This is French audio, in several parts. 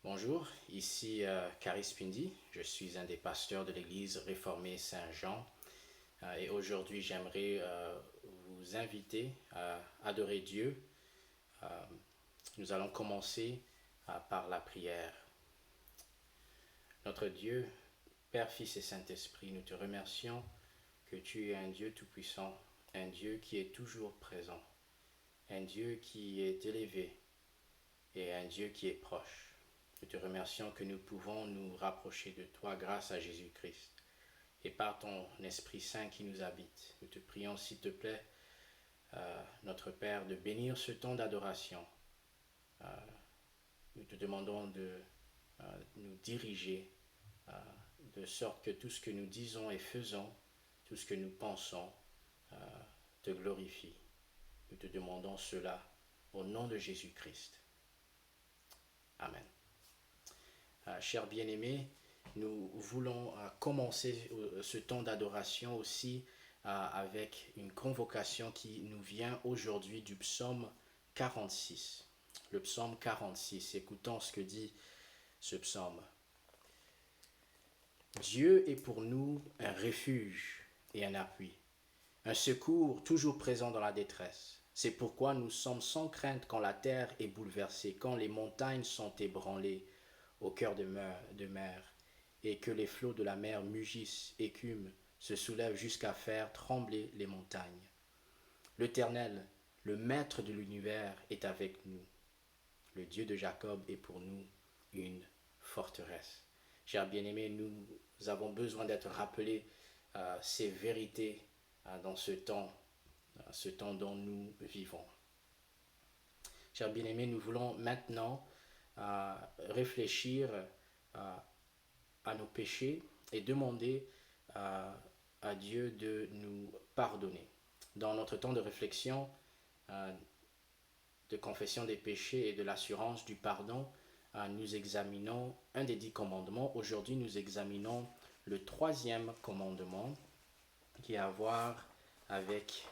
Bonjour, ici Caris Pindi, je suis un des pasteurs de l'église réformée Saint-Jean et aujourd'hui j'aimerais vous inviter à adorer Dieu. Euh, Nous allons commencer par la prière. Notre Dieu, Père, Fils et Saint-Esprit, nous te remercions que tu es un Dieu tout-puissant, un Dieu qui est toujours présent, un Dieu qui est élevé et un Dieu qui est proche. Nous te remercions que nous pouvons nous rapprocher de toi grâce à Jésus-Christ et par ton Esprit Saint qui nous habite. Nous te prions, s'il te plaît, notre Père, de bénir ce temps d'adoration. Euh, Nous te demandons de nous diriger euh, de sorte que tout ce que nous disons et faisons, tout ce que nous pensons, euh, te glorifie. Nous te demandons cela au nom de Jésus-Christ. Amen. Chers bien-aimés, nous voulons commencer ce temps d'adoration aussi avec une convocation qui nous vient aujourd'hui du psaume 46. Le psaume 46, écoutons ce que dit ce psaume. Dieu est pour nous un refuge et un appui, un secours toujours présent dans la détresse. C'est pourquoi nous sommes sans crainte quand la terre est bouleversée, quand les montagnes sont ébranlées au cœur de mer, et que les flots de la mer mugissent, écument, se soulèvent jusqu'à faire trembler les montagnes. L'Éternel, le Maître de l'univers, est avec nous. Le Dieu de Jacob est pour nous une forteresse. Chers bien-aimés, nous avons besoin d'être rappelés ces vérités dans ce temps dont nous vivons. Chers bien-aimés, nous voulons maintenant réfléchir à nos péchés et demander à Dieu de nous pardonner. Dans notre temps de réflexion, de confession des péchés et de l'assurance du pardon, nous examinons un des 10 commandements. Aujourd'hui, nous examinons le 3e commandement qui a à voir avec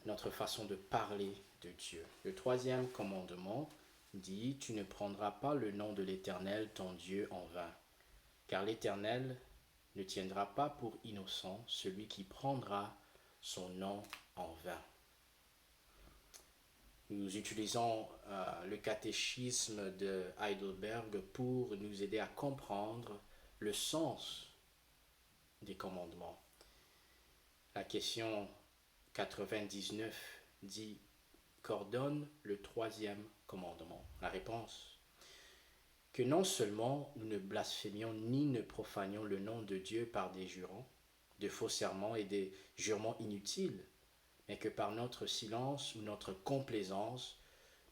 notre façon de parler de Dieu. Le 3e commandement dit « Tu ne prendras pas le nom de l'Éternel, ton Dieu, en vain, car l'Éternel ne tiendra pas pour innocent celui qui prendra son nom en vain. » Nous utilisons le catéchisme de Heidelberg pour nous aider à comprendre le sens des commandements. La question 99 dit « Qu'ordonne le 3e commandement ?» La réponse: que non seulement nous ne blasphémions ni ne profanions le nom de Dieu par des jurons, de faux serments et des jurements inutiles, mais que par notre silence ou notre complaisance,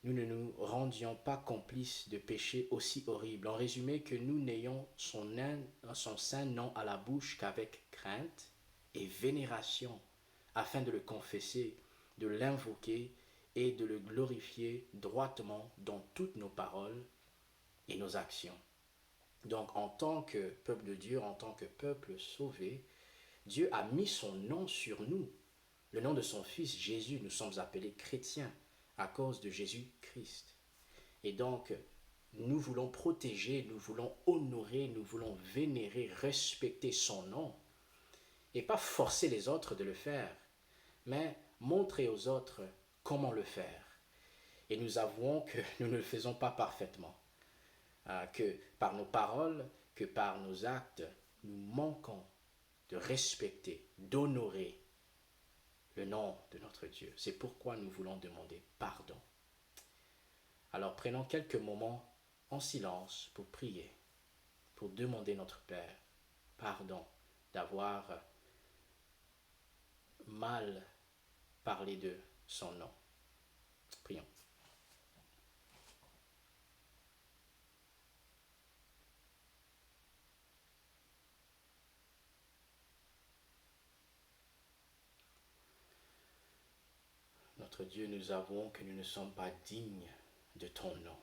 nous ne nous rendions pas complices de péchés aussi horribles. En résumé, que nous n'ayons son saint nom à la bouche qu'avec crainte et vénération, afin de le confesser, de l'invoquer et de le glorifier droitement dans toutes nos paroles et nos actions. Donc, en tant que peuple de Dieu, en tant que peuple sauvé, Dieu a mis son nom sur nous. Le nom de son Fils Jésus, nous sommes appelés chrétiens à cause de Jésus-Christ. Et donc, nous voulons protéger, nous voulons honorer, nous voulons vénérer, respecter son nom. Et pas forcer les autres de le faire, mais montrer aux autres comment le faire. Et nous avouons que nous ne le faisons pas parfaitement. Que par nos paroles, que par nos actes, nous manquons de respecter, d'honorer le nom de notre Dieu. C'est pourquoi nous voulons demander pardon. Alors prenons quelques moments en silence pour prier, pour demander notre Père pardon d'avoir mal parlé de son nom. Prions. Notre Dieu, nous avouons que nous ne sommes pas dignes de ton nom.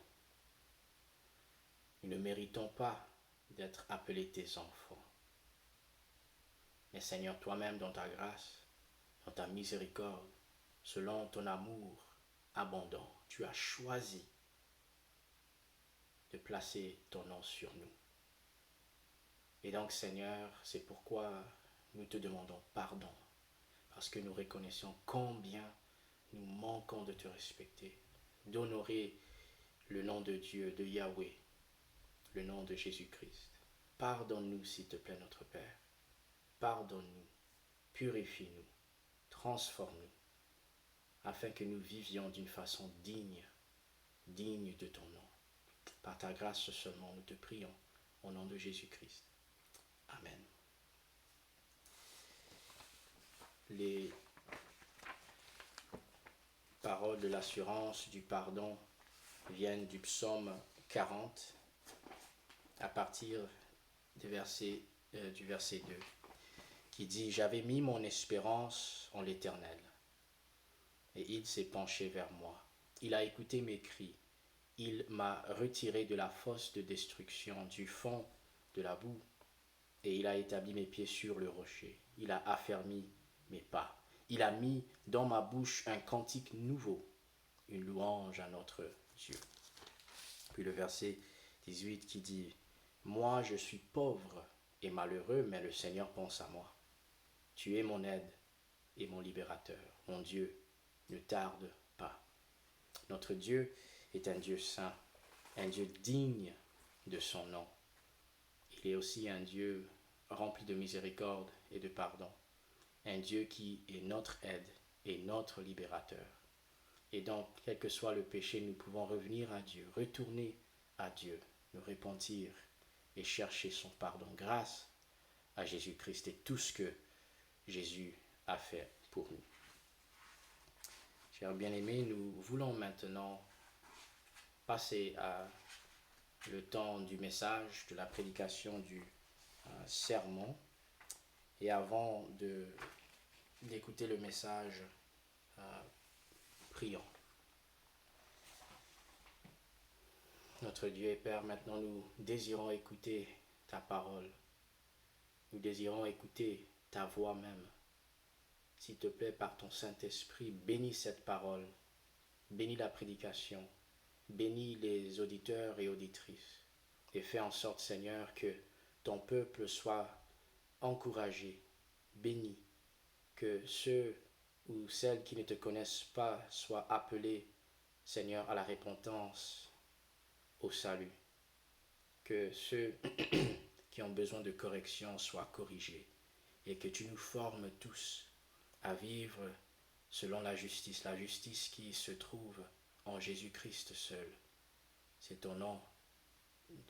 Nous ne méritons pas d'être appelés tes enfants. Mais Seigneur, toi-même, dans ta grâce, dans ta miséricorde, selon ton amour abondant, tu as choisi de placer ton nom sur nous. Et donc, Seigneur, c'est pourquoi nous te demandons pardon, parce que nous reconnaissons combien nous manquons de te respecter, d'honorer le nom de Dieu, de Yahweh, le nom de Jésus-Christ. Pardonne-nous, s'il te plaît, notre Père. Pardonne-nous, purifie-nous, transforme-nous, afin que nous vivions d'une façon digne de ton nom. Par ta grâce seulement, nous te prions, au nom de Jésus-Christ. Amen. Les paroles de l'assurance, du pardon, viennent du psaume 40, à partir du verset 2, qui dit « J'avais mis mon espérance en l'Éternel, et il s'est penché vers moi. Il a écouté mes cris. Il m'a retiré de la fosse de destruction, du fond de la boue, et il a établi mes pieds sur le rocher. Il a affermi mes pas. Il a mis dans ma bouche un cantique nouveau, une louange à notre Dieu. » Puis le verset 18 qui dit « Moi je suis pauvre et malheureux, mais le Seigneur pense à moi. Tu es mon aide et mon libérateur. Mon Dieu, ne tarde pas. » Notre Dieu est un Dieu saint, un Dieu digne de son nom. Il est aussi un Dieu rempli de miséricorde et de pardon, un Dieu qui est notre aide et notre libérateur. Et donc, quel que soit le péché, nous pouvons revenir à Dieu, retourner à Dieu, nous repentir et chercher son pardon grâce à Jésus-Christ et tout ce que Jésus a fait pour nous. Chers bien-aimés, nous voulons maintenant passer à le temps du message, de la prédication du sermon. Et avant d'écouter le message, prions. Notre Dieu et Père, maintenant nous désirons écouter ta parole. Nous désirons écouter ta voix même. S'il te plaît, par ton Saint-Esprit, bénis cette parole, bénis la prédication, bénis les auditeurs et auditrices, et fais en sorte, Seigneur, que ton peuple soit encouragé, béni, que ceux ou celles qui ne te connaissent pas soient appelés, Seigneur, à la repentance, au salut, que ceux qui ont besoin de correction soient corrigés, et que tu nous formes tous à vivre selon la justice qui se trouve en Jésus-Christ seul. C'est au nom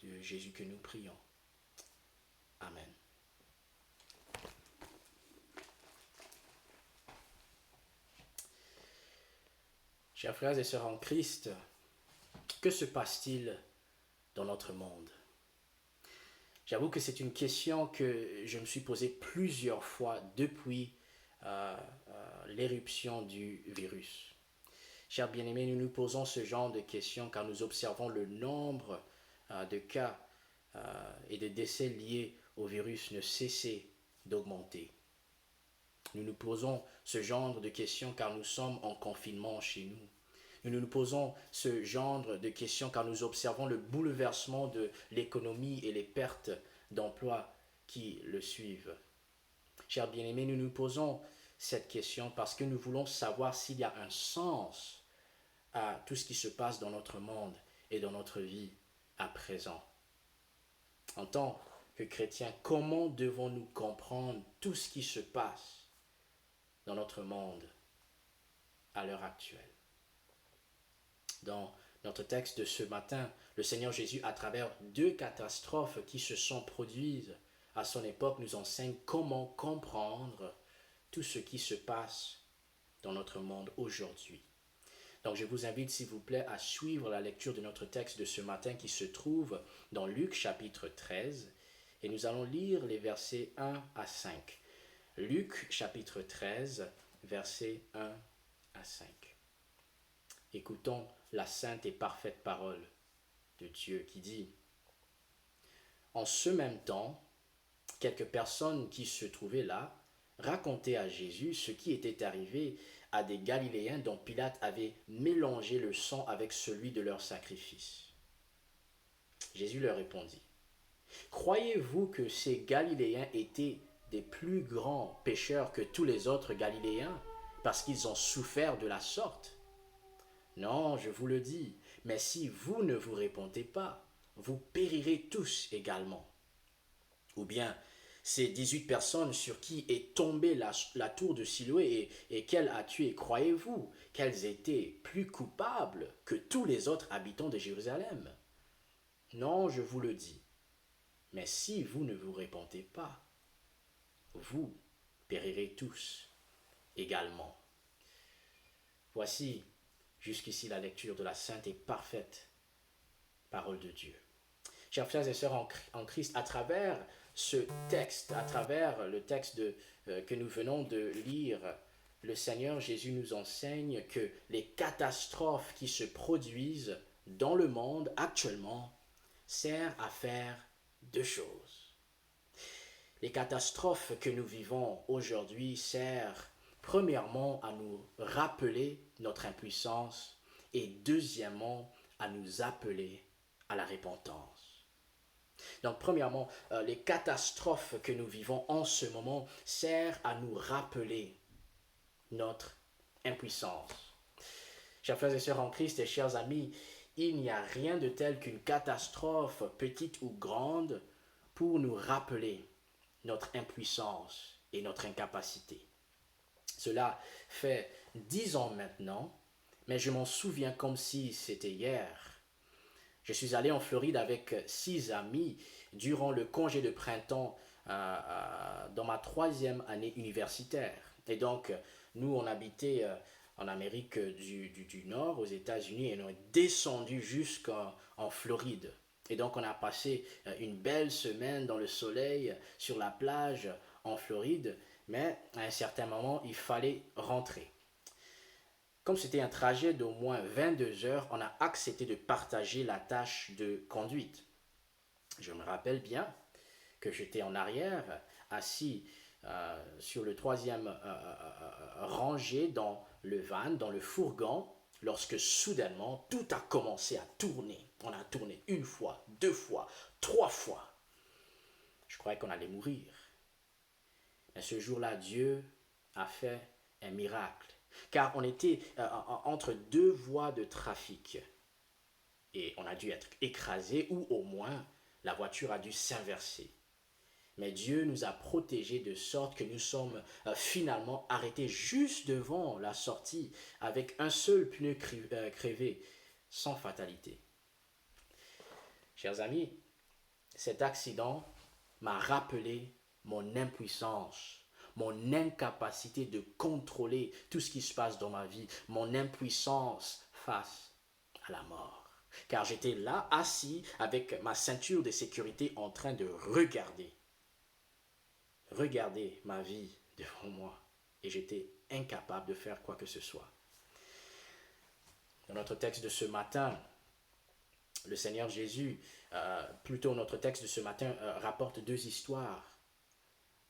de Jésus que nous prions. Amen. Chers frères et sœurs en Christ, que se passe-t-il dans notre monde? J'avoue que c'est une question que je me suis posée plusieurs fois depuis l'éruption du virus. Chers bien-aimés, nous nous posons ce genre de questions car nous observons le nombre de cas et de décès liés au virus ne cesser d'augmenter. Nous nous posons ce genre de questions car nous sommes en confinement chez nous. Nous nous posons ce genre de questions car nous observons le bouleversement de l'économie et les pertes d'emplois qui le suivent. Chers bien-aimés, nous nous posons cette question parce que nous voulons savoir s'il y a un sens à tout ce qui se passe dans notre monde et dans notre vie à présent. En tant que chrétiens, comment devons-nous comprendre tout ce qui se passe dans notre monde à l'heure actuelle? Dans notre texte de ce matin, le Seigneur Jésus, à travers 2 catastrophes qui se sont produites à son époque, nous enseigne comment comprendre tout ce qui se passe dans notre monde aujourd'hui. Donc je vous invite s'il vous plaît à suivre la lecture de notre texte de ce matin qui se trouve dans Luc chapitre 13 et nous allons lire les versets 1 à 5. Luc chapitre 13, versets 1 à 5. Écoutons la sainte et parfaite parole de Dieu qui dit « En ce même temps, quelques personnes qui se trouvaient là racontaient à Jésus ce qui était arrivé à des Galiléens dont Pilate avait mélangé le sang avec celui de leur sacrifice. Jésus leur répondit, croyez-vous que ces Galiléens étaient des plus grands pécheurs que tous les autres Galiléens parce qu'ils ont souffert de la sorte? Non, je vous le dis, mais si vous ne vous répondez pas, vous périrez tous également. Ou bien, ces 18 personnes sur qui est tombée la tour de Siloé et qu'elle a tué, croyez-vous qu'elles étaient plus coupables que tous les autres habitants de Jérusalem? Non, je vous le dis. Mais si vous ne vous répondez pas, vous périrez tous également. Voici jusqu'ici la lecture de la sainte et parfaite parole de Dieu. Chers frères et sœurs en Christ, à travers ce texte, à travers le texte que nous venons de lire, le Seigneur Jésus nous enseigne que les catastrophes qui se produisent dans le monde actuellement servent à faire deux choses. Les catastrophes que nous vivons aujourd'hui servent premièrement à nous rappeler notre impuissance et deuxièmement à nous appeler à la repentance. Donc premièrement, les catastrophes que nous vivons en ce moment servent à nous rappeler notre impuissance. Chers frères et sœurs en Christ et chers amis, il n'y a rien de tel qu'une catastrophe, petite ou grande, pour nous rappeler notre impuissance et notre incapacité. Cela fait 10 ans maintenant, mais je m'en souviens comme si c'était hier. Je suis allé en Floride avec 6 amis durant le congé de printemps dans ma 3e année universitaire. Et donc, nous, on habitait en Amérique du Nord, aux États-Unis, et on est descendu jusqu'en Floride. Et donc, on a passé une belle semaine dans le soleil, sur la plage en Floride, mais à un certain moment, il fallait rentrer. Comme c'était un trajet d'au moins 22 heures, on a accepté de partager la tâche de conduite. Je me rappelle bien que j'étais en arrière, assis sur le 3e rangée dans le van, dans le fourgon, lorsque soudainement tout a commencé à tourner. On a tourné 1 fois, 2 fois, 3 fois. Je croyais qu'on allait mourir. Mais ce jour-là, Dieu a fait un miracle. Car on était entre 2 voies de trafic. Et on a dû être écrasé ou au moins la voiture a dû s'inverser. Mais Dieu nous a protégés de sorte que nous sommes finalement arrêtés juste devant la sortie avec un seul pneu crevé, sans fatalité. Chers amis, cet accident m'a rappelé mon impuissance, mon incapacité de contrôler tout ce qui se passe dans ma vie, mon impuissance face à la mort. Car j'étais là, assis, avec ma ceinture de sécurité en train de regarder ma vie devant moi. Et j'étais incapable de faire quoi que ce soit. Dans notre texte de ce matin, le Seigneur Jésus, plutôt notre texte de ce matin, rapporte 2 histoires.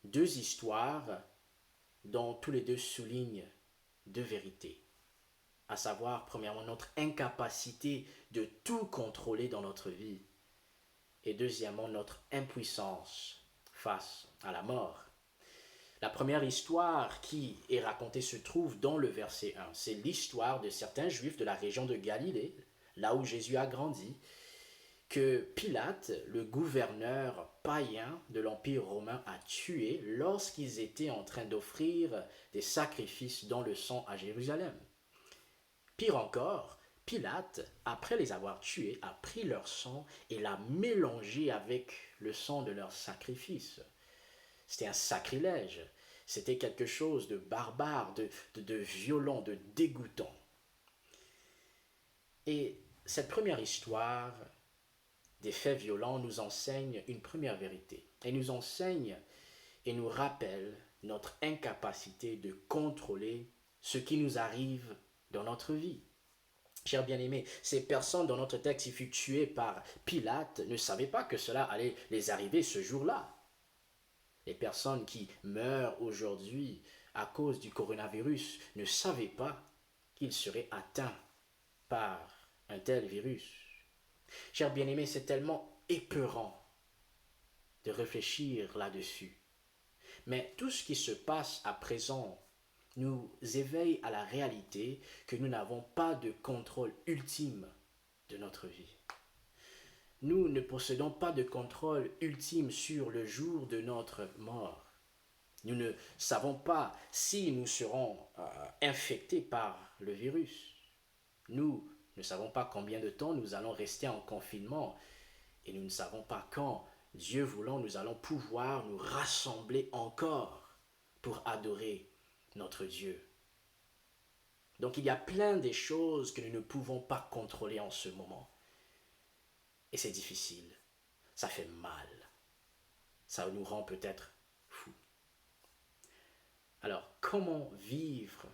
2 histoires dont tous les 2 soulignent 2 vérités. À savoir, premièrement, notre incapacité de tout contrôler dans notre vie. Et deuxièmement, notre impuissance face à la mort. La première histoire qui est racontée se trouve dans le verset 1. C'est l'histoire de certains Juifs de la région de Galilée, là où Jésus a grandi, que Pilate, le gouverneur païen de l'Empire romain, a tué lorsqu'ils étaient en train d'offrir des sacrifices dans le sang à Jérusalem. Pire encore, Pilate, après les avoir tués, a pris leur sang et l'a mélangé avec le sang de leur sacrifice. C'était un sacrilège. C'était quelque chose de barbare, de violent, de dégoûtant. Et cette première histoire des faits violents nous enseigne une première vérité. Elle nous enseigne et nous rappelle notre incapacité de contrôler ce qui nous arrive dans notre vie. Chers bien-aimés, ces personnes dans notre texte qui furent tuées par Pilate ne savaient pas que cela allait les arriver ce jour-là. Les personnes qui meurent aujourd'hui à cause du coronavirus ne savaient pas qu'ils seraient atteints par un tel virus. Chers bien-aimés, c'est tellement épeurant de réfléchir là-dessus. Mais tout ce qui se passe à présent nous éveille à la réalité que nous n'avons pas de contrôle ultime de notre vie. Nous ne possédons pas de contrôle ultime sur le jour de notre mort. Nous ne savons pas si nous serons infectés par le virus. Nous ne savons pas combien de temps nous allons rester en confinement et nous ne savons pas quand, Dieu voulant, nous allons pouvoir nous rassembler encore pour adorer notre Dieu. Donc il y a plein de choses que nous ne pouvons pas contrôler en ce moment. Et c'est difficile, ça fait mal, ça nous rend peut-être fous. Alors, comment vivre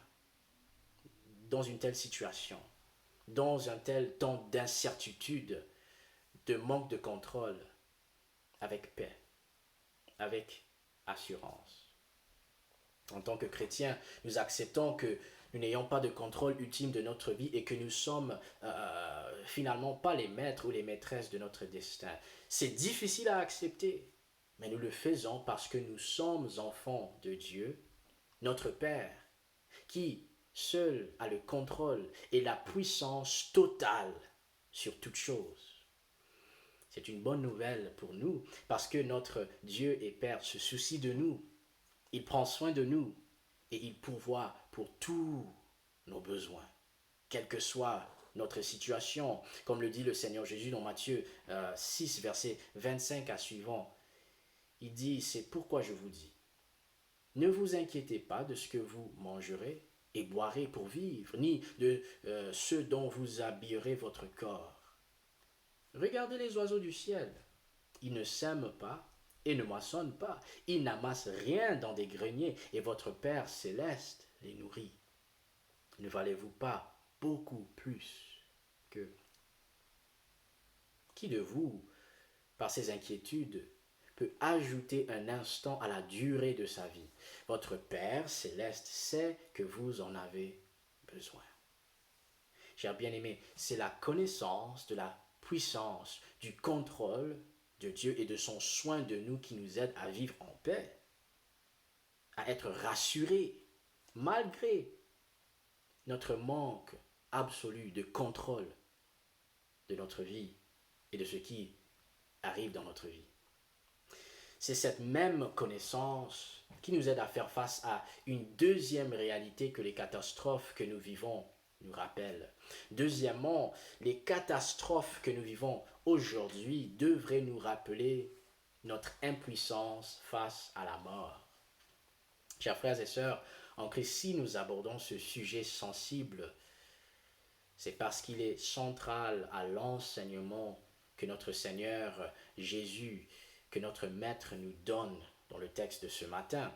dans une telle situation, dans un tel temps d'incertitude, de manque de contrôle, avec paix, avec assurance? En tant que chrétiens, nous acceptons que nous n'ayons pas de contrôle ultime de notre vie et que nous sommes finalement pas les maîtres ou les maîtresses de notre destin. C'est difficile à accepter, mais nous le faisons parce que nous sommes enfants de Dieu, notre Père, qui seul a le contrôle et la puissance totale sur toute chose. C'est une bonne nouvelle pour nous parce que notre Dieu et Père se soucie de nous. Il prend soin de nous et il pourvoit pour tous nos besoins, quelle que soit notre situation. Comme le dit le Seigneur Jésus dans Matthieu 6, verset 25 à suivant, il dit, c'est pourquoi je vous dis, ne vous inquiétez pas de ce que vous mangerez et boirez pour vivre, ni de ce dont vous habillerez votre corps. Regardez les oiseaux du ciel, ils ne sèment pas et ne moissonnent pas. Ils n'amassent rien dans des greniers et votre Père céleste les nourrit. Ne valez-vous pas beaucoup plus qu'eux? Qui de vous, par ses inquiétudes, peut ajouter un instant à la durée de sa vie? Votre Père céleste sait que vous en avez besoin. Chers bien-aimés, c'est la connaissance de la puissance, du contrôle de Dieu et de son soin de nous qui nous aide à vivre en paix, à être rassurés, malgré notre manque absolu de contrôle de notre vie et de ce qui arrive dans notre vie. C'est cette même connaissance qui nous aide à faire face à une deuxième réalité que les catastrophes que nous vivons nous rappellent. Deuxièmement, les catastrophes que nous vivons aujourd'hui devraient nous rappeler notre impuissance face à la mort. Chers frères et sœurs, en Christ, si nous abordons ce sujet sensible, c'est parce qu'il est central à l'enseignement que notre Seigneur Jésus, que notre Maître nous donne dans le texte de ce matin.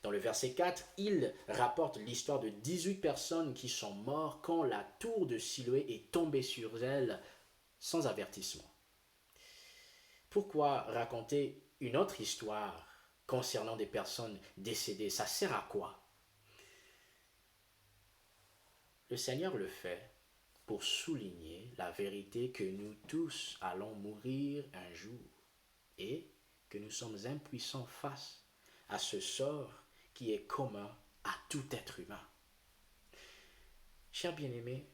Dans le verset 4, il rapporte l'histoire de 18 personnes qui sont mortes quand la tour de Siloé est tombée sur elles sans avertissement. Pourquoi raconter une autre histoire concernant des personnes décédées? Ça sert à quoi? Le Seigneur le fait pour souligner la vérité que nous tous allons mourir un jour et que nous sommes impuissants face à ce sort qui est commun à tout être humain. Chers bien-aimés,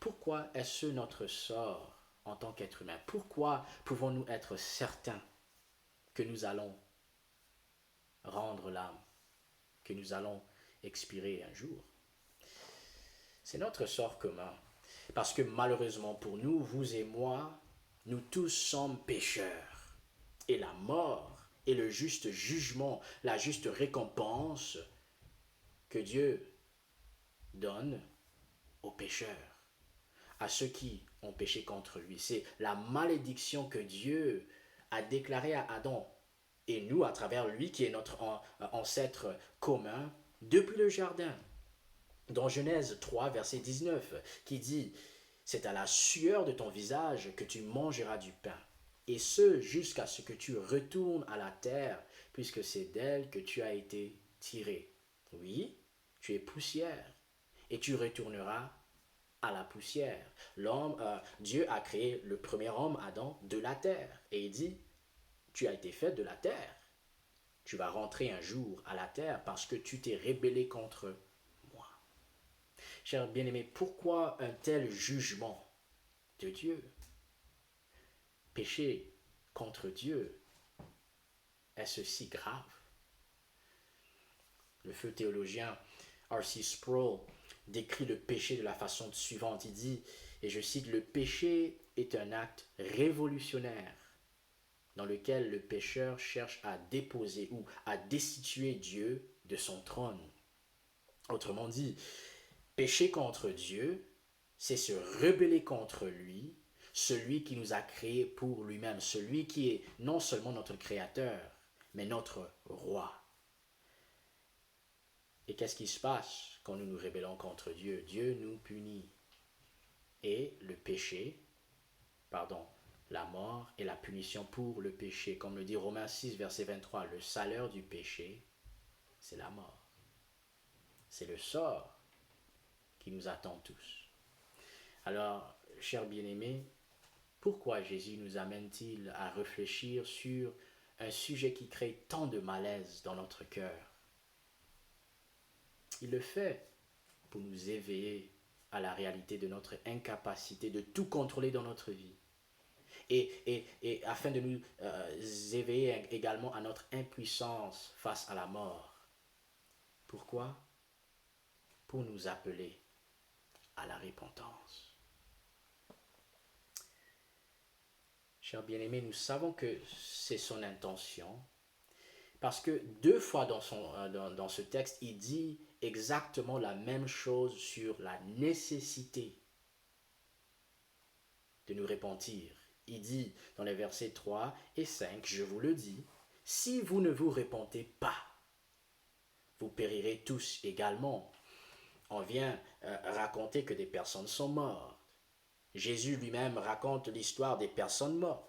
pourquoi est-ce notre sort en tant qu'être humain? Pourquoi pouvons-nous être certains que nous allons rendre l'âme, que nous allons expirer un jour? C'est notre sort commun. Parce que malheureusement pour nous, vous et moi, nous tous sommes pécheurs. Et la mort est le juste jugement, la juste récompense que Dieu donne aux pécheurs, à ceux qui ont péché contre lui. C'est la malédiction que Dieu a déclarée à Adam et nous à travers lui qui est notre ancêtre commun depuis le jardin. Dans Genèse 3, verset 19, qui dit « C'est à la sueur de ton visage que tu mangeras du pain, et ce jusqu'à ce que tu retournes à la terre, puisque c'est d'elle que tu as été tiré. Oui, tu es poussière, et tu retourneras à la poussière. Dieu a créé le premier homme, Adam, de la terre. Et il dit, tu as été fait de la terre. Tu vas rentrer un jour à la terre parce que tu t'es rébellé contre moi. Cher bien-aimé, pourquoi un tel jugement de Dieu? Pécher contre Dieu, est-ce si grave? Le feu théologien R.C. Sproul décrit le péché de la façon suivante. Il dit, et je cite, le péché est un acte révolutionnaire dans lequel le pécheur cherche à déposer ou à destituer Dieu de son trône. Autrement dit, pécher contre Dieu, c'est se rebeller contre lui, celui qui nous a créés pour lui-même, celui qui est non seulement notre créateur, mais notre roi. Et qu'est-ce qui se passe quand nous nous rébellons contre Dieu? Dieu nous punit. Et le péché, la mort est la punition pour le péché. Comme le dit Romains 6, verset 23, le salaire du péché, c'est la mort. C'est le sort qui nous attend tous. Alors, chers bien-aimés, pourquoi Jésus nous amène-t-il à réfléchir sur un sujet qui crée tant de malaise dans notre cœur? Il le fait pour nous éveiller à la réalité de notre incapacité de tout contrôler dans notre vie. Et afin de nous éveiller également à notre impuissance face à la mort. Pourquoi? Pour nous appeler à la repentance. Chers bien-aimés, nous savons que c'est son intention, parce que 2 fois dans ce texte, il dit exactement la même chose sur la nécessité de nous repentir. Il dit dans les versets 3 et 5, je vous le dis, si vous ne vous repentez pas, vous périrez tous également. On vient raconter que des personnes sont mortes. Jésus lui-même raconte l'histoire des personnes mortes.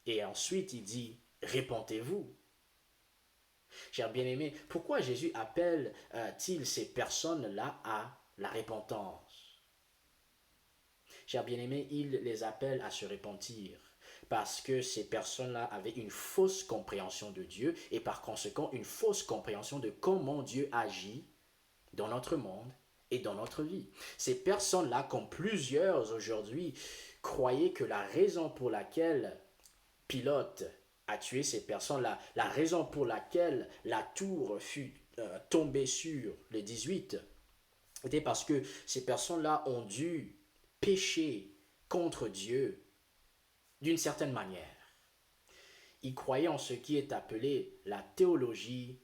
Et ensuite, il dit, repentez-vous. Chers bien-aimés, pourquoi Jésus appelle-t-il ces personnes-là à la repentance? Chers bien-aimés, il les appelle à se repentir parce que ces personnes-là avaient une fausse compréhension de Dieu et par conséquent une fausse compréhension de comment Dieu agit dans notre monde et dans notre vie. Ces personnes-là, comme plusieurs aujourd'hui, croyaient que la raison pour laquelle Pilate a tué ces personnes-là, la raison pour laquelle la tour fut tombée sur les 18, était parce que ces personnes-là ont dû pécher contre Dieu d'une certaine manière. Ils croyaient en ce qui est appelé la théologie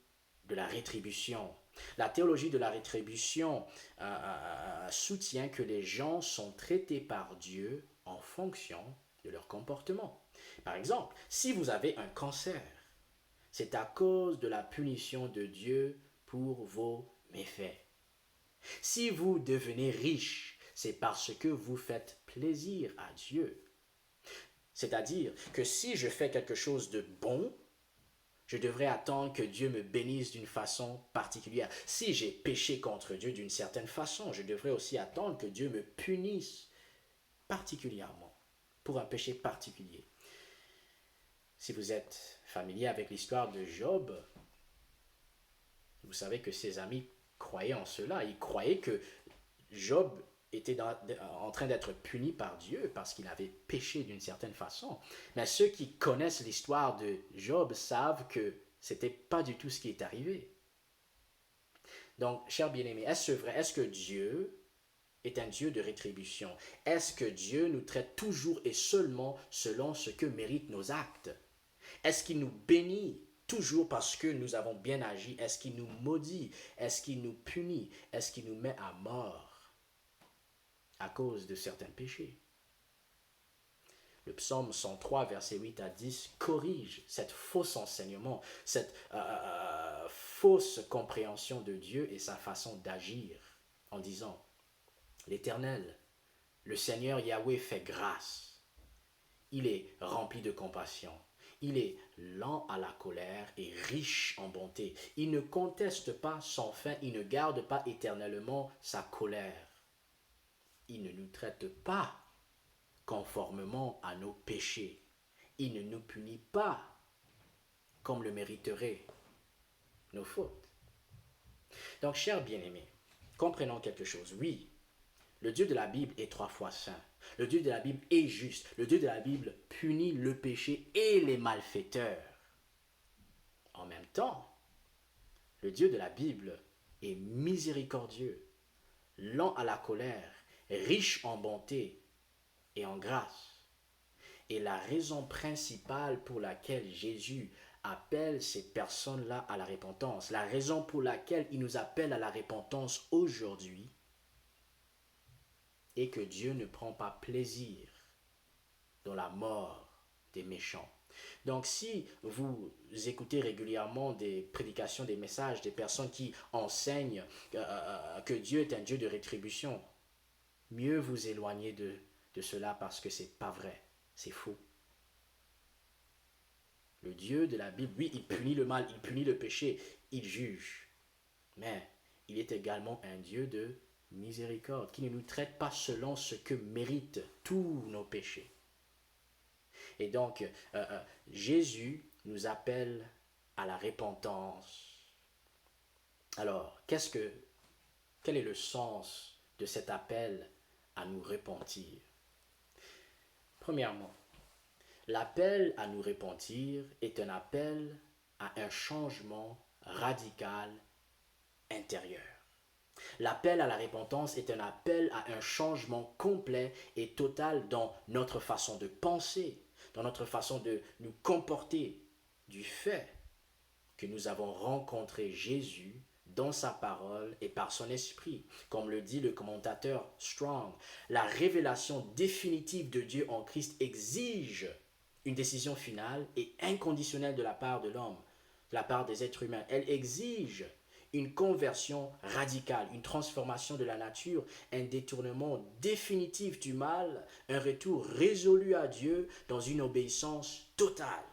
de la rétribution. La théologie de la rétribution soutient que les gens sont traités par Dieu en fonction de leur comportement. Par exemple, si vous avez un cancer, c'est à cause de la punition de Dieu pour vos méfaits. Si vous devenez riche, c'est parce que vous faites plaisir à Dieu. C'est-à-dire que si je fais quelque chose de bon, je devrais attendre que Dieu me bénisse d'une façon particulière. Si j'ai péché contre Dieu d'une certaine façon, je devrais aussi attendre que Dieu me punisse particulièrement pour un péché particulier. Si vous êtes familier avec l'histoire de Job, vous savez que ses amis croyaient en cela. Ils croyaient que Job était en train d'être puni par Dieu parce qu'il avait péché d'une certaine façon. Mais ceux qui connaissent l'histoire de Job savent que ce n'était pas du tout ce qui est arrivé. Donc, chers bien-aimés, est-ce vrai? Est-ce que Dieu est un Dieu de rétribution? Est-ce que Dieu nous traite toujours et seulement selon ce que méritent nos actes? Est-ce qu'il nous bénit toujours parce que nous avons bien agi? Est-ce qu'il nous maudit? Est-ce qu'il nous punit? Est-ce qu'il nous met à mort à cause de certains péchés? Le psaume 103, versets 8 à 10, corrige cette fausse enseignement, cette fausse compréhension de Dieu et sa façon d'agir en disant, l'Éternel, le Seigneur Yahweh fait grâce. Il est rempli de compassion. Il est lent à la colère et riche en bonté. Il ne conteste pas son fin, il ne garde pas éternellement sa colère. il ne nous traite pas conformément à nos péchés. Il ne nous punit pas comme le mériteraient nos fautes. Donc, chers bien-aimés, comprenons quelque chose. Oui, le Dieu de la Bible est 3 fois saint. Le Dieu de la Bible est juste. Le Dieu de la Bible punit le péché et les malfaiteurs. En même temps, le Dieu de la Bible est miséricordieux, lent à la colère, riche en bonté et en grâce. Et la raison principale pour laquelle Jésus appelle ces personnes-là à la repentance, la raison pour laquelle il nous appelle à la repentance aujourd'hui, est que Dieu ne prend pas plaisir dans la mort des méchants. Donc si vous écoutez régulièrement des prédications, des messages, des personnes qui enseignent que Dieu est un Dieu de rétribution, mieux vous éloigner de cela parce que c'est pas vrai, c'est faux. Le Dieu de la Bible, oui, il punit le mal, il punit le péché, il juge. Mais il est également un Dieu de miséricorde, qui ne nous traite pas selon ce que méritent tous nos péchés. Et donc, Jésus nous appelle à la repentance. Alors, quel est le sens de cet appel à nous repentir? Premièrement, l'appel à nous repentir est un appel à un changement radical intérieur. L'appel à la repentance est un appel à un changement complet et total dans notre façon de penser, dans notre façon de nous comporter, du fait que nous avons rencontré Jésus dans sa parole et par son esprit. Comme le dit le commentateur Strong, la révélation définitive de Dieu en Christ exige une décision finale et inconditionnelle de la part de l'homme, de la part des êtres humains. Elle exige une conversion radicale, une transformation de la nature, un détournement définitif du mal, un retour résolu à Dieu dans une obéissance totale.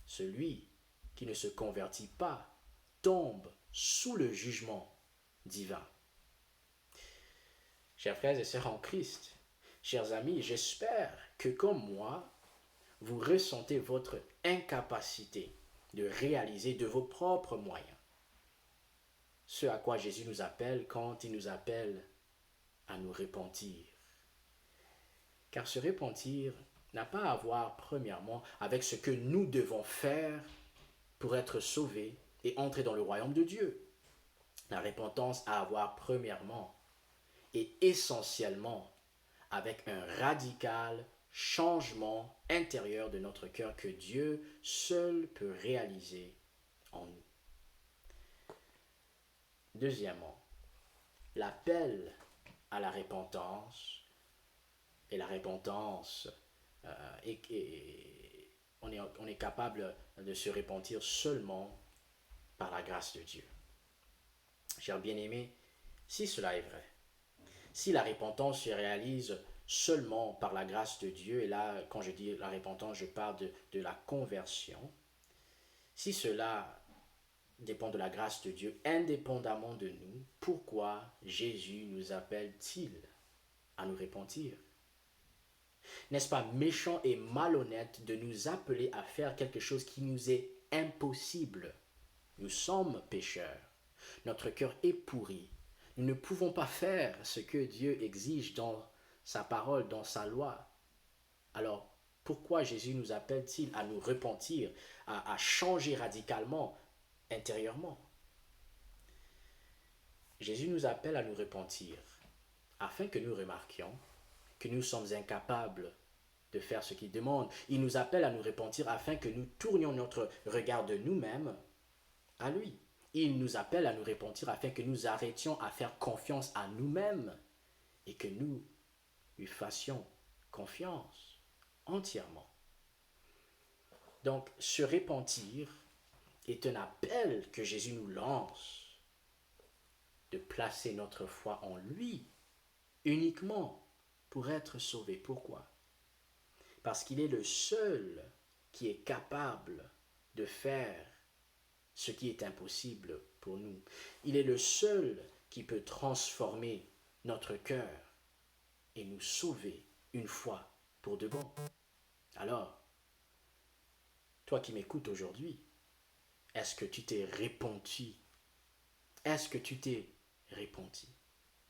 Celui qui ne se convertit pas tombe sous le jugement divin. Chers frères et sœurs en Christ, chers amis, j'espère que comme moi, vous ressentez votre incapacité de réaliser de vos propres moyens ce à quoi Jésus nous appelle quand il nous appelle à nous repentir. Car se repentir n'a pas à voir premièrement avec ce que nous devons faire pour être sauvés et entrer dans le royaume de Dieu. La repentance a à voir premièrement et essentiellement avec un radical changement intérieur de notre cœur que Dieu seul peut réaliser en nous. Deuxièmement, l'appel à la repentance et la repentance, on est capable de se repentir seulement par la grâce de Dieu. Chers bien-aimés, si cela est vrai, si la repentance se réalise seulement par la grâce de Dieu, et là, quand je dis la repentance, je parle de la conversion, si cela dépend de la grâce de Dieu, indépendamment de nous, pourquoi Jésus nous appelle-t-il à nous repentir? N'est-ce pas méchant et malhonnête de nous appeler à faire quelque chose qui nous est impossible? Nous sommes pécheurs. Notre cœur est pourri. Nous ne pouvons pas faire ce que Dieu exige dans sa parole, dans sa loi. Alors, pourquoi Jésus nous appelle-t-il à nous repentir, à changer radicalement intérieurement? Jésus nous appelle à nous repentir afin que nous remarquions que nous sommes incapables de faire ce qu'il demande. Il nous appelle à nous repentir afin que nous tournions notre regard de nous-mêmes à lui. Il nous appelle à nous repentir afin que nous arrêtions à faire confiance à nous-mêmes et que nous lui fassions confiance entièrement. Donc, se repentir est un appel que Jésus nous lance de placer notre foi en lui uniquement pour être sauvé. Pourquoi? Parce qu'il est le seul qui est capable de faire ce qui est impossible pour nous. Il est le seul qui peut transformer notre cœur. et nous sauver une fois pour de bon. Alors, toi qui m'écoutes aujourd'hui, est-ce que tu t'es repenti? Est-ce que tu t'es repenti?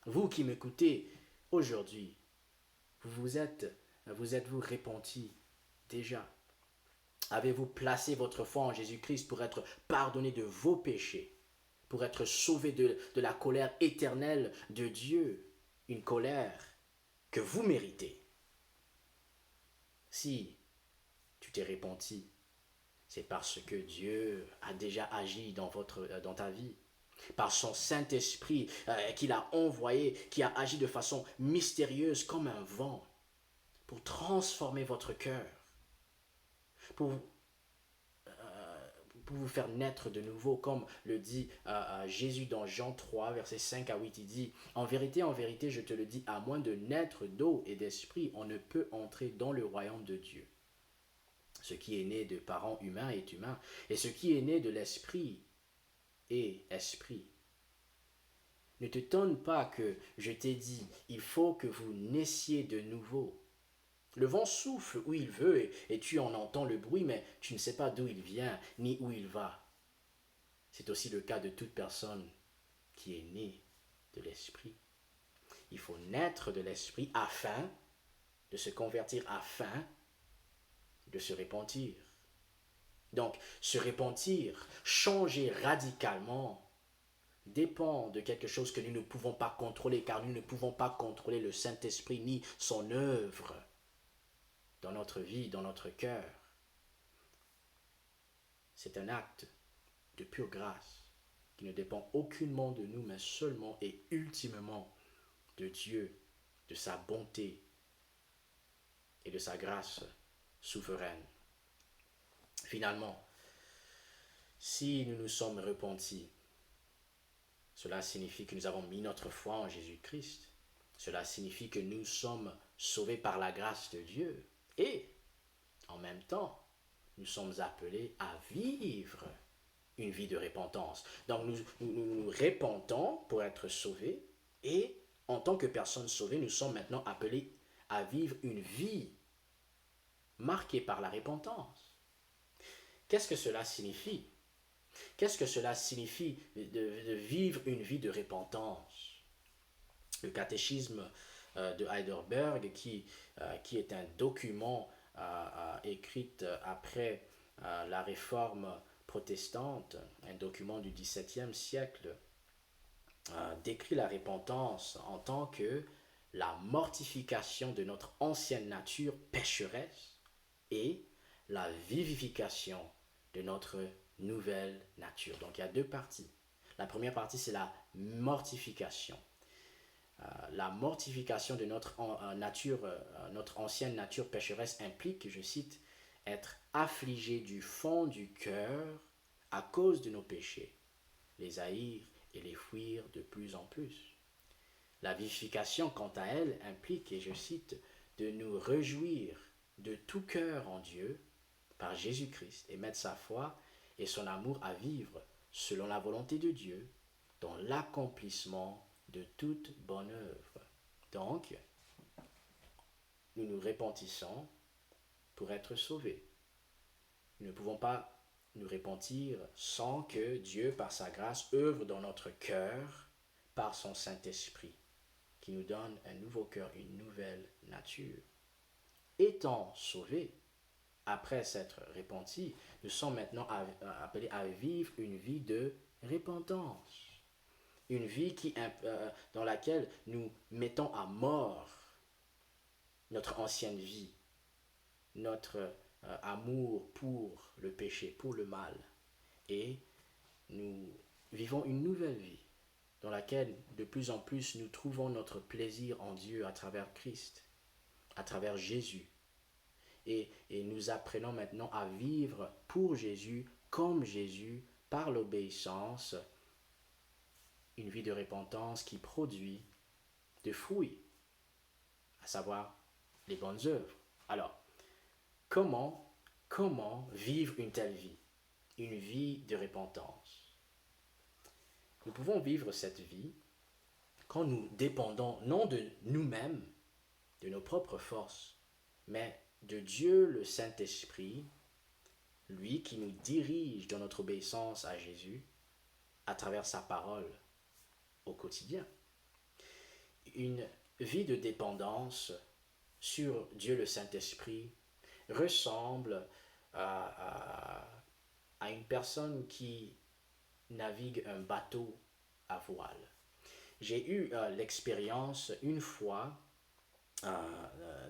Vous qui m'écoutez aujourd'hui, vous êtes-vous repenti déjà? Avez-vous placé votre foi en Jésus-Christ pour être pardonné de vos péchés, pour être sauvé de la colère éternelle de Dieu, une colère que vous méritez? Si tu t'es repenti, c'est parce que Dieu a déjà agi dans ta vie. Par son Saint-Esprit qu'il a envoyé, qui a agi de façon mystérieuse comme un vent pour transformer votre cœur, pour, pour vous faire naître de nouveau, comme le dit Jésus dans Jean 3, versets 5 à 8. Il dit, en vérité, je te le dis, à moins de naître d'eau et d'esprit, on ne peut entrer dans le royaume de Dieu. Ce qui est né de parents humains est humain, et ce qui est né de l'esprit est esprit. Ne te t'étonne pas que je t'ai dit, il faut que vous naissiez de nouveau. Le vent souffle où il veut et tu en entends le bruit, mais tu ne sais pas d'où il vient ni où il va. C'est aussi le cas de toute personne qui est née de l'esprit. Il faut naître de l'esprit afin de se convertir, afin de se repentir. Donc, se repentir, changer radicalement, dépend de quelque chose que nous ne pouvons pas contrôler, car nous ne pouvons pas contrôler le Saint-Esprit ni son œuvre dans notre vie, dans notre cœur. C'est un acte de pure grâce qui ne dépend aucunement de nous, mais seulement et ultimement de Dieu, de sa bonté et de sa grâce souveraine. Finalement, si nous nous sommes repentis, cela signifie que nous avons mis notre foi en Jésus-Christ. Cela signifie que nous sommes sauvés par la grâce de Dieu. Et, en même temps, nous sommes appelés à vivre une vie de repentance. Donc nous repentons pour être sauvés et en tant que personnes sauvées, nous sommes maintenant appelés à vivre une vie marquée par la repentance. Qu'est-ce que cela signifie? Qu'est-ce que cela signifie de vivre une vie de repentance? Le catéchisme de Heidelberg, qui est un document écrit après la réforme protestante, un document du XVIIe siècle, décrit la repentance en tant que la mortification de notre ancienne nature pécheresse et la vivification de notre nouvelle nature. Donc il y a deux parties. La première partie, c'est la mortification. La mortification de notre notre ancienne nature pécheresse implique, je cite, être affligé du fond du cœur à cause de nos péchés, les haïr et les fuir de plus en plus. La vivification, quant à elle, implique, et je cite, de nous réjouir de tout cœur en Dieu par Jésus-Christ et mettre sa foi et son amour à vivre selon la volonté de Dieu dans l'accomplissement de toute bonne œuvre. Donc, nous nous repentissons pour être sauvés. Nous ne pouvons pas nous repentir sans que Dieu, par sa grâce, œuvre dans notre cœur par son Saint-Esprit, qui nous donne un nouveau cœur, une nouvelle nature. Étant sauvés, après s'être repentis, nous sommes maintenant appelés à vivre une vie de repentance. Une vie dans laquelle nous mettons à mort notre ancienne vie, notre amour pour le péché, pour le mal. Et nous vivons une nouvelle vie dans laquelle de plus en plus nous trouvons notre plaisir en Dieu à travers Christ, à travers Jésus. Et nous apprenons maintenant à vivre pour Jésus, comme Jésus, par l'obéissance, une vie de repentance qui produit des fruits, à savoir les bonnes œuvres. Alors, comment vivre une telle vie? Une vie de repentance. Nous pouvons vivre cette vie quand nous dépendons non de nous-mêmes, de nos propres forces, mais de Dieu le Saint-Esprit, lui qui nous dirige dans notre obéissance à Jésus à travers sa parole au quotidien. Une vie de dépendance sur Dieu le Saint-Esprit ressemble à une personne qui navigue un bateau à voile. J'ai eu l'expérience une fois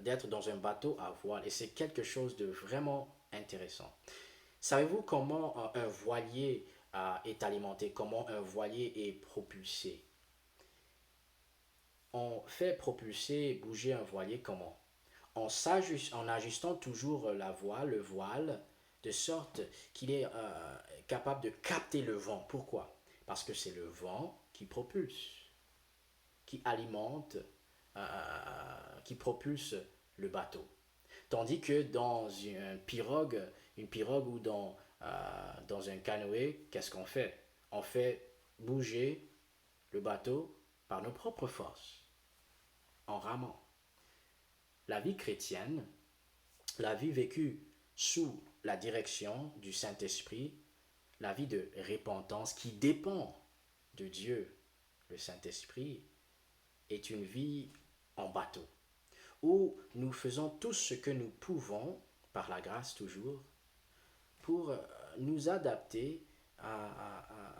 d'être dans un bateau à voile et c'est quelque chose de vraiment intéressant. Savez-vous comment un voilier est alimenté, comment un voilier est propulsé? On fait propulser, bouger un voilier comment? En ajustant toujours le voile, de sorte qu'il est capable de capter le vent. Pourquoi? Parce que c'est le vent qui propulse, qui alimente, qui propulse le bateau. Tandis que dans une pirogue ou dans un canoë, qu'est-ce qu'on fait? On fait bouger le bateau par nos propres forces, en ramant. La vie chrétienne, la vie vécue sous la direction du Saint-Esprit, la vie de repentance qui dépend de Dieu, le Saint-Esprit, est une vie en bateau, où nous faisons tout ce que nous pouvons, par la grâce toujours, pour nous adapter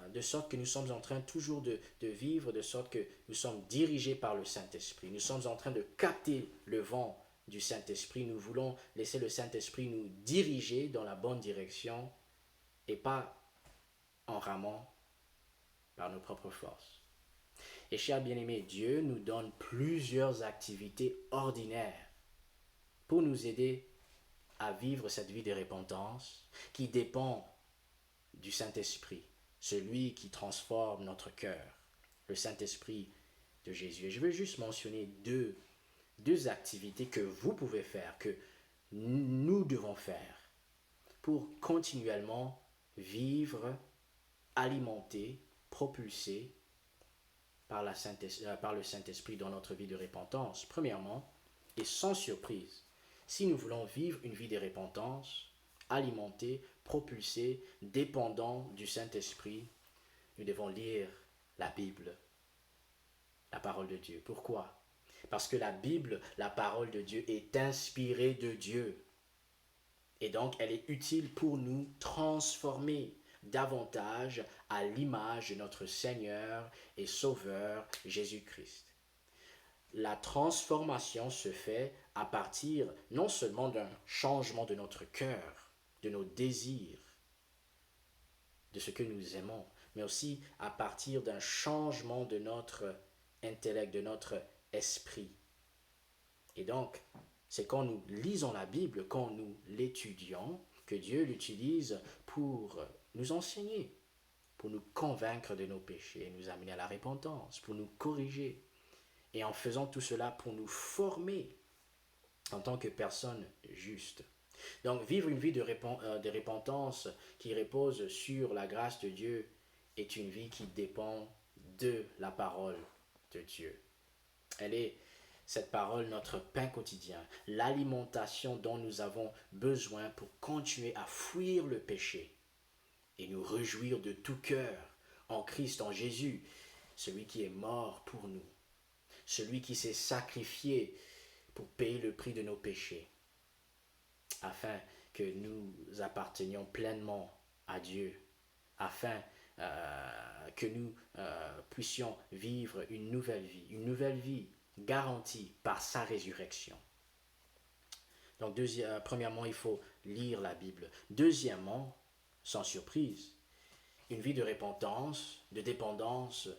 de sorte que nous sommes en train toujours de vivre, de sorte que nous sommes dirigés par le Saint-Esprit. Nous sommes en train de capter le vent du Saint-Esprit. Nous voulons laisser le Saint-Esprit nous diriger dans la bonne direction et pas en ramant par nos propres forces. Et chers bien-aimés, Dieu nous donne plusieurs activités ordinaires pour nous aider à vivre cette vie de repentance qui dépend du Saint-Esprit, celui qui transforme notre cœur, le Saint-Esprit de Jésus. Et je veux juste mentionner deux activités que vous pouvez faire, que nous devons faire pour continuellement vivre, alimenter, propulser par le Saint-Esprit dans notre vie de repentance. Premièrement, et sans surprise, si nous voulons vivre une vie de repentance, alimentée, propulsée, dépendant du Saint-Esprit, nous devons lire la Bible, la parole de Dieu. Pourquoi? Parce que la Bible, la parole de Dieu, est inspirée de Dieu. Et donc, elle est utile pour nous transformer davantage à l'image de notre Seigneur et Sauveur Jésus-Christ. La transformation se fait à partir non seulement d'un changement de notre cœur, de nos désirs, de ce que nous aimons, mais aussi à partir d'un changement de notre intellect, de notre esprit. Et donc, c'est quand nous lisons la Bible, quand nous l'étudions, que Dieu l'utilise pour nous enseigner, pour nous convaincre de nos péchés, nous amener à la repentance, pour nous corriger. Et en faisant tout cela, pour nous former en tant que personne juste. Donc, vivre une vie de repentance qui repose sur la grâce de Dieu est une vie qui dépend de la parole de Dieu. Elle est, cette parole, notre pain quotidien, l'alimentation dont nous avons besoin pour continuer à fuir le péché et nous réjouir de tout cœur en Christ, en Jésus, celui qui est mort pour nous, celui qui s'est sacrifié pour payer le prix de nos péchés, afin que nous appartenions pleinement à Dieu, afin que nous puissions vivre une nouvelle vie garantie par sa résurrection. Donc, premièrement, il faut lire la Bible. Deuxièmement, sans surprise, une vie de repentance, de dépendance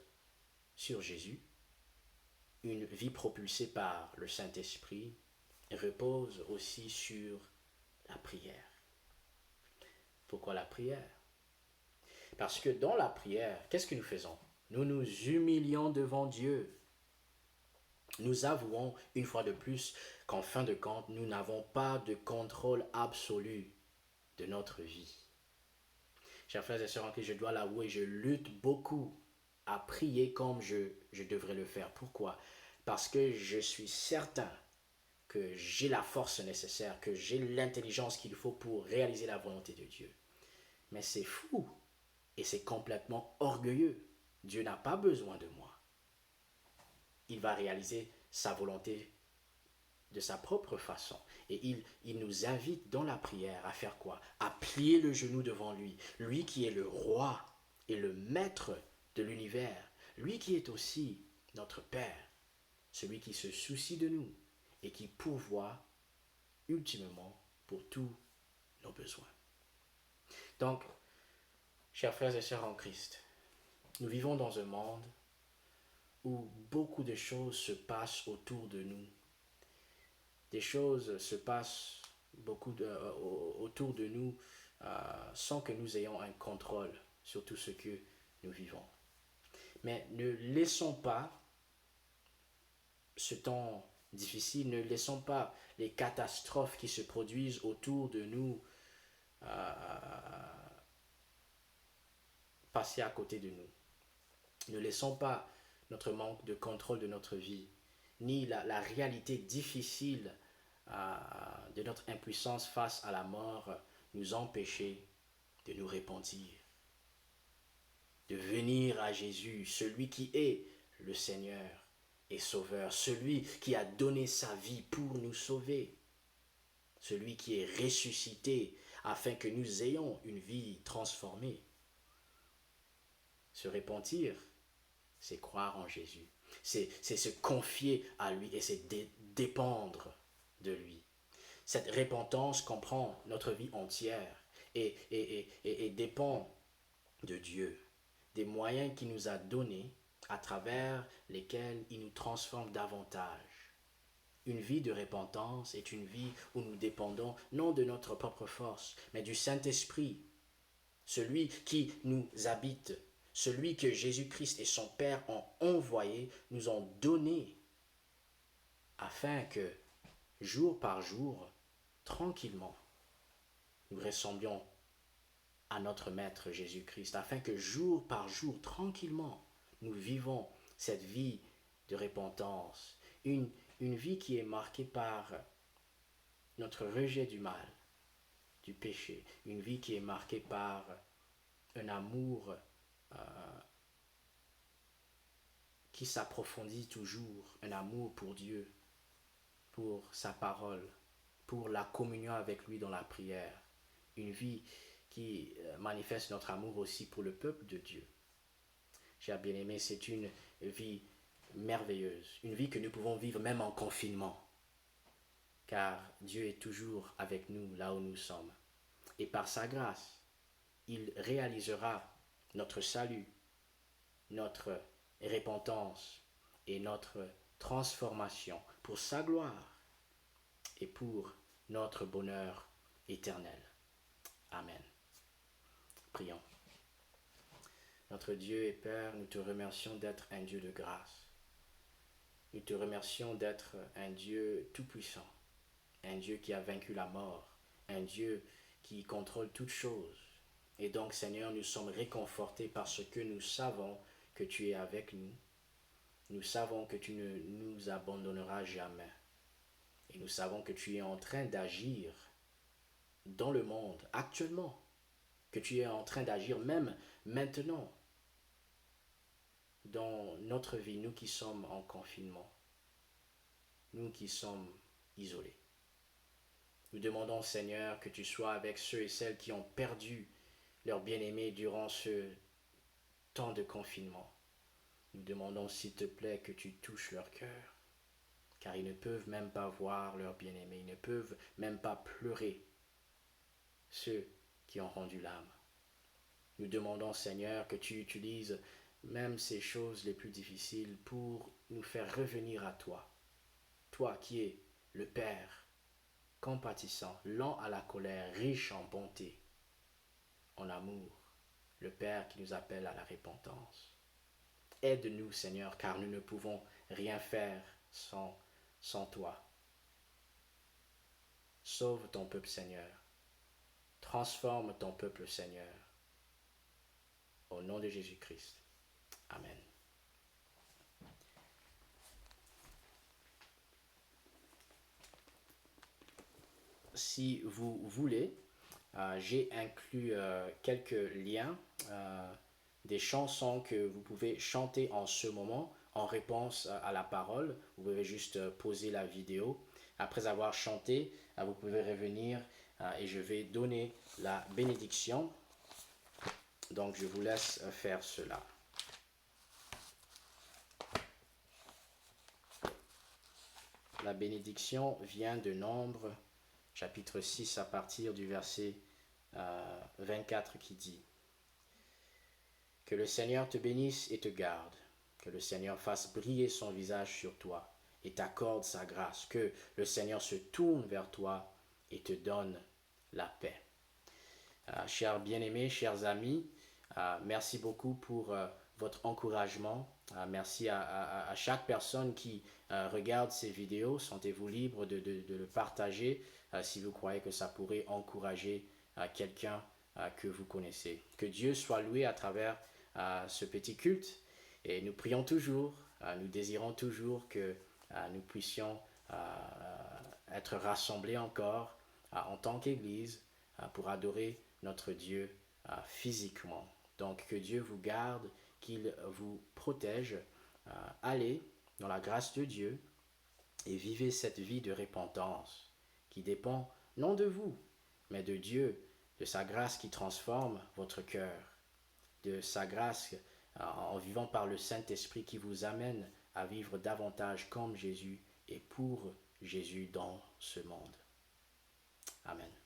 sur Jésus, une vie propulsée par le Saint-Esprit, repose aussi sur la prière. Pourquoi la prière? Parce que dans la prière, qu'est-ce que nous faisons? Nous nous humilions devant Dieu. Nous avouons une fois de plus qu'en fin de compte, nous n'avons pas de contrôle absolu de notre vie. Chers frères et sœurs en Christ, je dois l'avouer, je lutte beaucoup à prier comme je devrais le faire. Pourquoi? Parce que je suis certain que j'ai la force nécessaire, que j'ai l'intelligence qu'il faut pour réaliser la volonté de Dieu. Mais c'est fou et c'est complètement orgueilleux. Dieu n'a pas besoin de moi. Il va réaliser sa volonté de sa propre façon. Et il nous invite dans la prière à faire quoi? À plier le genou devant lui. Lui qui est le roi et le maître de l'univers. Lui qui est aussi notre Père. Celui qui se soucie de nous et qui pourvoit ultimement pour tous nos besoins. Donc, chers frères et sœurs en Christ, nous vivons dans un monde où beaucoup de choses se passent autour de nous. Des choses se passent autour de nous sans que nous ayons un contrôle sur tout ce que nous vivons. Mais ne laissons pas ce temps difficile, ne laissons pas les catastrophes qui se produisent autour de nous passer à côté de nous. Ne laissons pas notre manque de contrôle de notre vie, ni la réalité difficile de notre impuissance face à la mort nous empêcher de nous repentir, de venir à Jésus, celui qui est le Seigneur et Sauveur, celui qui a donné sa vie pour nous sauver, celui qui est ressuscité afin que nous ayons une vie transformée. Se repentir, c'est croire en Jésus, c'est se confier à lui et c'est dépendre de lui. Cette repentance comprend notre vie entière et dépend de Dieu, des moyens qu'il nous a donnés à travers lesquels il nous transforme davantage. Une vie de repentance est une vie où nous dépendons non de notre propre force, mais du Saint-Esprit, celui qui nous habite, celui que Jésus-Christ et son Père ont envoyé, nous ont donné, afin que, jour par jour, tranquillement, nous ressemblions à notre Maître Jésus-Christ, afin que jour par jour, tranquillement, nous vivons cette vie de repentance, une vie qui est marquée par notre rejet du mal, du péché, une vie qui est marquée par un amour qui s'approfondit toujours, un amour pour Dieu, pour sa parole, pour la communion avec lui dans la prière, une vie qui manifeste notre amour aussi pour le peuple de Dieu. Chers bien-aimés, c'est une vie merveilleuse, une vie que nous pouvons vivre même en confinement, car Dieu est toujours avec nous là où nous sommes. Et par sa grâce, il réalisera notre salut, notre repentance et notre transformation pour sa gloire et pour notre bonheur éternel. Amen. Prions. Notre Dieu et Père, nous te remercions d'être un Dieu de grâce. Nous te remercions d'être un Dieu tout-puissant, un Dieu qui a vaincu la mort, un Dieu qui contrôle toutes choses. Et donc, Seigneur, nous sommes réconfortés parce que nous savons que tu es avec nous. Nous savons que tu ne nous abandonneras jamais. Et nous savons que tu es en train d'agir dans le monde actuellement, que tu es en train d'agir même maintenant dans notre vie, nous qui sommes en confinement, nous qui sommes isolés. Nous demandons, Seigneur, que tu sois avec ceux et celles qui ont perdu leur bien-aimé durant ce temps de confinement. Nous demandons, s'il te plaît, que tu touches leur cœur, car ils ne peuvent même pas voir leur bien-aimé, ils ne peuvent même pas pleurer ceux qui ont rendu l'âme. Nous demandons, Seigneur, que tu utilises même ces choses les plus difficiles pour nous faire revenir à toi. Toi qui es le Père, compatissant, lent à la colère, riche en bonté, en amour, le Père qui nous appelle à la repentance. Aide-nous, Seigneur, car nous ne pouvons rien faire sans toi. Sauve ton peuple, Seigneur. Transforme ton peuple, Seigneur. Au nom de Jésus-Christ. Amen. si vous voulez, j'ai inclus quelques liens des chansons que vous pouvez chanter en ce moment en réponse à la parole. Vous pouvez juste poser la vidéo. Après avoir chanté, vous pouvez revenir et je vais donner la bénédiction. Donc je vous laisse faire cela. La bénédiction vient de Nombre, chapitre 6, à partir du verset 24 qui dit: Que le Seigneur te bénisse et te garde, que le Seigneur fasse briller son visage sur toi et t'accorde sa grâce, que le Seigneur se tourne vers toi et te donne la paix. Chers bien-aimés, chers amis, merci beaucoup pour votre encouragement. Merci à chaque personne qui regarde ces vidéos. Sentez-vous libre de le partager si vous croyez que ça pourrait encourager quelqu'un que vous connaissez. Que Dieu soit loué à travers ce petit culte. Et nous prions toujours, nous désirons toujours que nous puissions être rassemblés encore en tant qu'Église pour adorer notre Dieu physiquement. Donc que Dieu vous garde, qu'il vous protège. Allez dans la grâce de Dieu et vivez cette vie de repentance qui dépend non de vous, mais de Dieu, de sa grâce qui transforme votre cœur, de sa grâce en vivant par le Saint-Esprit qui vous amène à vivre davantage comme Jésus et pour Jésus dans ce monde. Amen.